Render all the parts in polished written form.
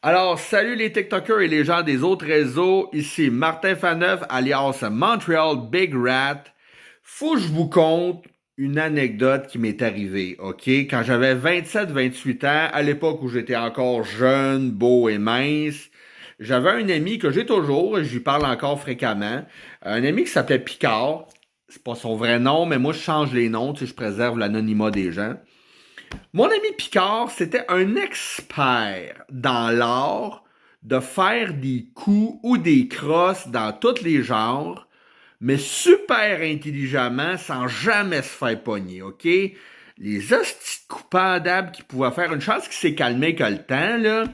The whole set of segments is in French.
Alors, salut les TikTokers et les gens des autres réseaux. Ici Martin Faneuf, alias Montreal Big Rat. Faut que je vous conte une anecdote qui m'est arrivée, OK? Quand j'avais 27-28 ans, à l'époque où j'étais encore jeune, beau et mince, j'avais un ami que j'ai toujours, et je lui parle encore fréquemment, un ami qui s'appelait Picard. C'est pas son vrai nom, mais moi je change les noms, tu sais, je préserve l'anonymat des gens. Mon ami Picard, c'était un expert dans l'art de faire des coups ou des crosses dans tous les genres, mais super intelligemment, sans jamais se faire pogner, OK? Les hosties de coupables qu'il pouvait faire, une chance qu'il s'est calmé que le temps, là,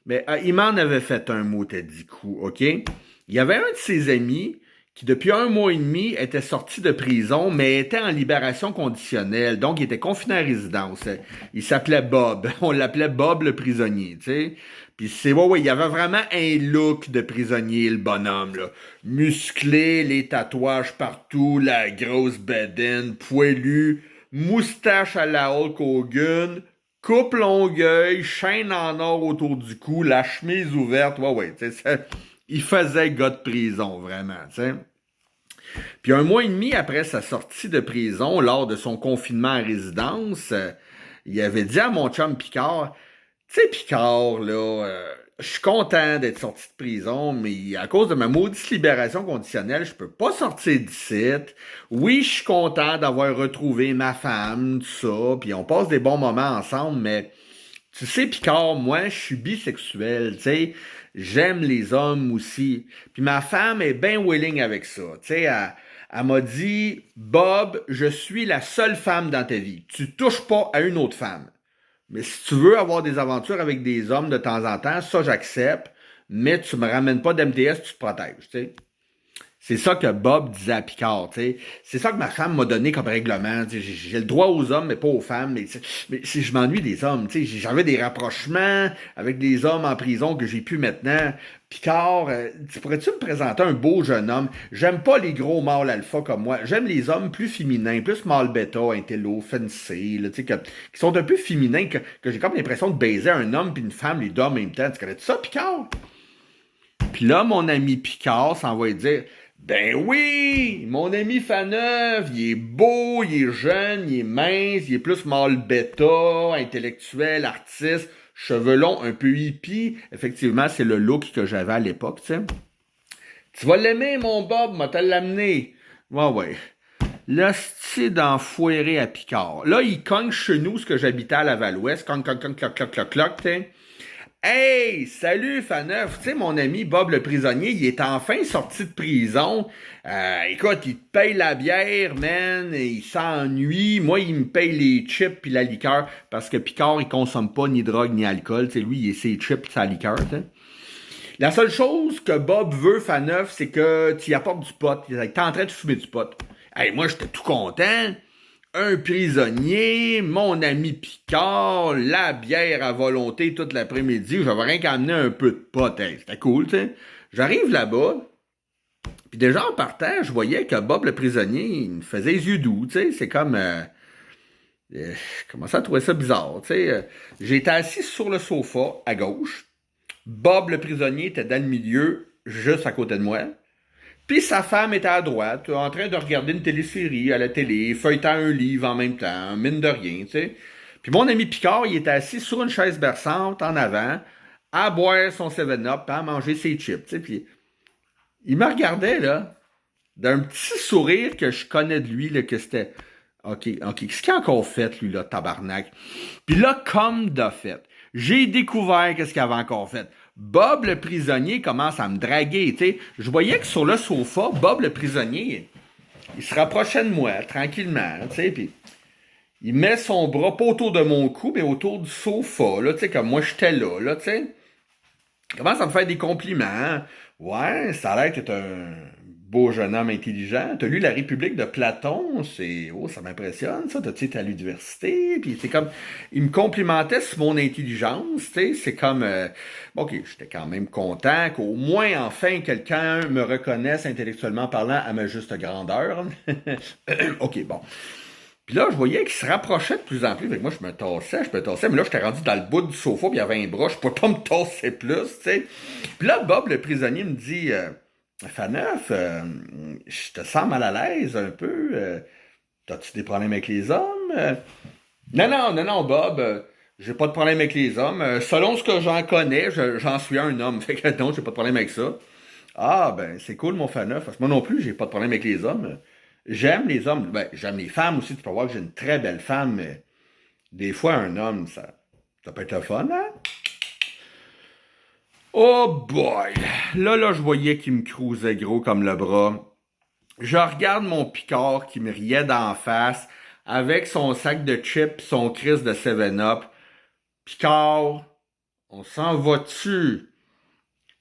mais il m'en avait fait un mot, t'as dit coup, OK? Il y avait un de ses amis qui, depuis un mois et demi, était sorti de prison, mais était en libération conditionnelle. Donc, il était confiné à résidence. Il s'appelait Bob. On l'appelait Bob le prisonnier, tu sais. Puis c'est, ouais, il y avait vraiment un look de prisonnier, le bonhomme, là. Musclé, les tatouages partout, la grosse bedaine, poilu, moustache à la Hulk Hogan, coupe longueuil, chaîne en or autour du cou, la chemise ouverte. Ouais, tu sais, il faisait gars de prison, vraiment, tu sais. Puis un mois et demi après sa sortie de prison, lors de son confinement à résidence, il avait dit à mon chum Picard, tu sais, Picard, là, je suis content d'être sorti de prison, mais à cause de ma maudite libération conditionnelle, je peux pas sortir d'ici. Oui, je suis content d'avoir retrouvé ma femme, tout ça, puis on passe des bons moments ensemble, mais tu sais, Picard, moi, je suis bisexuel, tu sais. J'aime les hommes aussi. Puis ma femme est bien willing avec ça. Tu sais, elle m'a dit, Bob, je suis la seule femme dans ta vie. Tu touches pas à une autre femme. Mais si tu veux avoir des aventures avec des hommes de temps en temps, ça, j'accepte. Mais tu me ramènes pas d'MTS, tu te protèges, tu sais. C'est ça que Bob disait à Picard, tu sais. C'est ça que ma femme m'a donné comme règlement. Tu sais. J'ai le droit aux hommes, mais pas aux femmes. Mais si je m'ennuie des hommes, tu sais, j'avais des rapprochements avec des hommes en prison que j'ai pu maintenant. Picard, pourrais-tu me présenter un beau jeune homme? J'aime pas les gros mâles alpha comme moi. J'aime les hommes plus féminins, plus mâle bêta, intello, fancy, là, tu sais, qui sont un peu féminins, que j'ai comme l'impression de baiser un homme puis une femme les deux en même temps. Tu connais ça, Picard? Puis là, mon ami Picard s'en va dire, ben oui, mon ami Faneuf, il est beau, il est jeune, il est mince, il est plus mâle bêta, intellectuel, artiste, cheveux longs, un peu hippie. Effectivement, c'est le look que j'avais à l'époque, tu sais. Tu vas l'aimer, mon Bob, m'a te l'amener. Ouais. Là, c'est d'enfoirer à Picard. Là, il cogne chez nous, ce que j'habitais à Laval-Ouest. Cogne, cloc, tu sais. Hey, salut Faneuf, tu sais mon ami Bob le prisonnier, il est enfin sorti de prison. Écoute, il te paye la bière, man, et il s'ennuie. Moi, il me paye les chips puis la liqueur parce que Picard il consomme pas ni drogue ni alcool, tu sais lui, il est ses chips et sa liqueur, tu sais. La seule chose que Bob veut Faneuf, c'est que tu y apportes du pot. Il est en train de fumer du pot. Hey, moi j'étais tout content. Un prisonnier, mon ami Picard, la bière à volonté toute l'après-midi. J'avais rien qu'à amener un peu de pot. Hey, c'était cool, tu sais. J'arrive là-bas, puis déjà en partant, je voyais que Bob le prisonnier, il me faisait les yeux doux, tu sais. C'est comme... je commençais à trouver ça bizarre, tu sais. J'étais assis sur le sofa, à gauche. Bob le prisonnier était dans le milieu, juste à côté de moi. Puis sa femme était à droite, en train de regarder une télésérie à la télé, feuilletant un livre en même temps, mine de rien, tu sais. Puis mon ami Picard, il était assis sur une chaise berçante en avant, à boire son 7-Up, à manger ses chips, tu sais. Puis il me regardait, là, d'un petit sourire que je connais de lui, là, que c'était... OK. Qu'est-ce qu'il a encore fait, lui, là, tabarnak? Puis là, comme de fait, j'ai découvert qu'est-ce qu'il avait encore fait. Bob le prisonnier commence à me draguer, tu sais. Je voyais que sur le sofa, Bob le prisonnier, il se rapprochait de moi, tranquillement, tu sais, puis il met son bras pas autour de mon cou, mais autour du sofa, là, tu sais, comme moi j'étais là, tu sais. Il commence à me faire des compliments. Ouais, ça a l'air que t'es un beau jeune homme intelligent. T'as lu La République de Platon, ça m'impressionne, ça. T'as été à l'université, puis c'est comme, il me complimentait sur mon intelligence, tu sais. C'est comme, ok, j'étais quand même content qu'au moins, enfin, quelqu'un me reconnaisse intellectuellement parlant à ma juste grandeur. Ok, bon. Puis là, je voyais qu'il se rapprochait de plus en plus. Fait que moi, je me tassais. Mais là, j'étais rendu dans le bout du sofa, puis il y avait un bras. Je pouvais pas me tasser plus, tu sais. Puis là, Bob, le prisonnier, me dit, Faneuf, je te sens mal à l'aise un peu. T'as-tu des problèmes avec les hommes? Non, Bob. J'ai pas de problème avec les hommes. Selon ce que j'en connais, j'en suis un homme. Fait que non, j'ai pas de problème avec ça. Ah, ben, c'est cool, mon Faneuf. Parce que moi non plus, j'ai pas de problème avec les hommes. J'aime les hommes. Ben, j'aime les femmes aussi. Tu peux voir que j'ai une très belle femme, mais des fois, un homme, ça peut être le fun, hein? Oh boy! Là, je voyais qu'il me crousait gros comme le bras. Je regarde mon Picard qui me riait d'en face avec son sac de chips, son Chris de 7-Up. Picard, on s'en va-tu?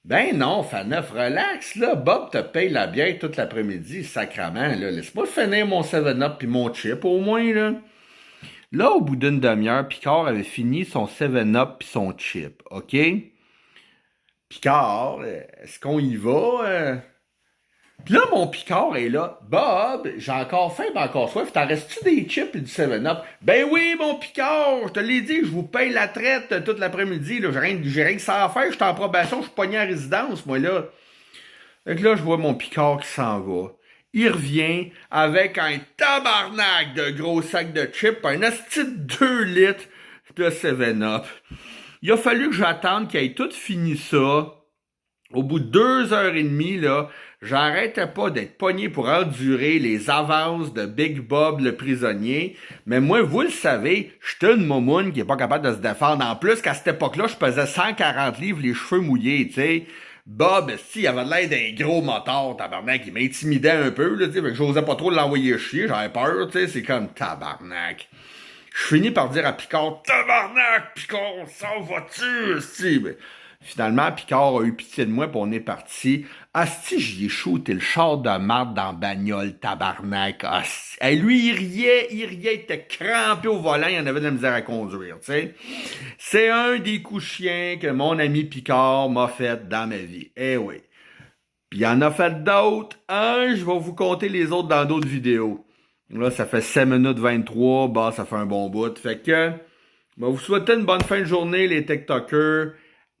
Ben non, Faneuf, relax, là. Bob te paye la bière toute l'après-midi, sacrament, là. Laisse-moi finir mon 7-Up puis mon chip, au moins, là. Là, au bout d'une demi-heure, Picard avait fini son 7-Up puis son chip, OK? Picard, est-ce qu'on y va? Puis là, mon Picard est là. Bob, j'ai encore faim, ben encore soif. T'en restes-tu des chips et du 7-Up? Ben oui, mon Picard, je te l'ai dit, je vous paye la traite toute l'après-midi. Là, j'ai rien que ça à faire, je suis en probation, je suis pogné en résidence, moi, là. Fait que là, je vois mon Picard qui s'en va. Il revient avec un tabarnak de gros sacs de chips, un asti de 2 litres de 7-Up. Il a fallu que j'attende qu'il ait tout fini ça. Au bout de 2 heures et demie, là, j'arrêtais pas d'être pogné pour endurer les avances de Big Bob le prisonnier. Mais moi, vous le savez, j'étais une momoune qui est pas capable de se défendre. En plus, qu'à cette époque-là, je pesais 140 livres, les cheveux mouillés, tu sais. Bob, si, il avait l'air d'un gros moteur, tabarnak, il m'intimidait un peu, là, tu sais, fait que j'osais pas trop l'envoyer chier, j'avais peur, tu sais, c'est comme tabarnak. Je finis par dire à Picard, tabarnak, Picard, on s'en va-tu, si? Finalement, Picard a eu pitié de moi, puis on est parti. Asti, j'y ai shooté le char de marde dans la bagnole, tabarnak. Asti. Hey, lui, il riait, il était crampé au volant, il en avait de la misère à conduire, tu sais. C'est un des coups chiens que mon ami Picard m'a fait dans ma vie. Eh oui. Puis il en a fait d'autres. Je vais vous compter les autres dans d'autres vidéos. Là, ça fait 7 minutes 23, bah, ça fait un bon bout. Fait que, vous souhaitez une bonne fin de journée, les TikTokers.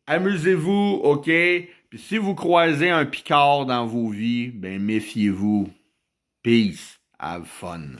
Amusez-vous, OK? Puis si vous croisez un Picard dans vos vies, ben méfiez-vous. Peace. Have fun.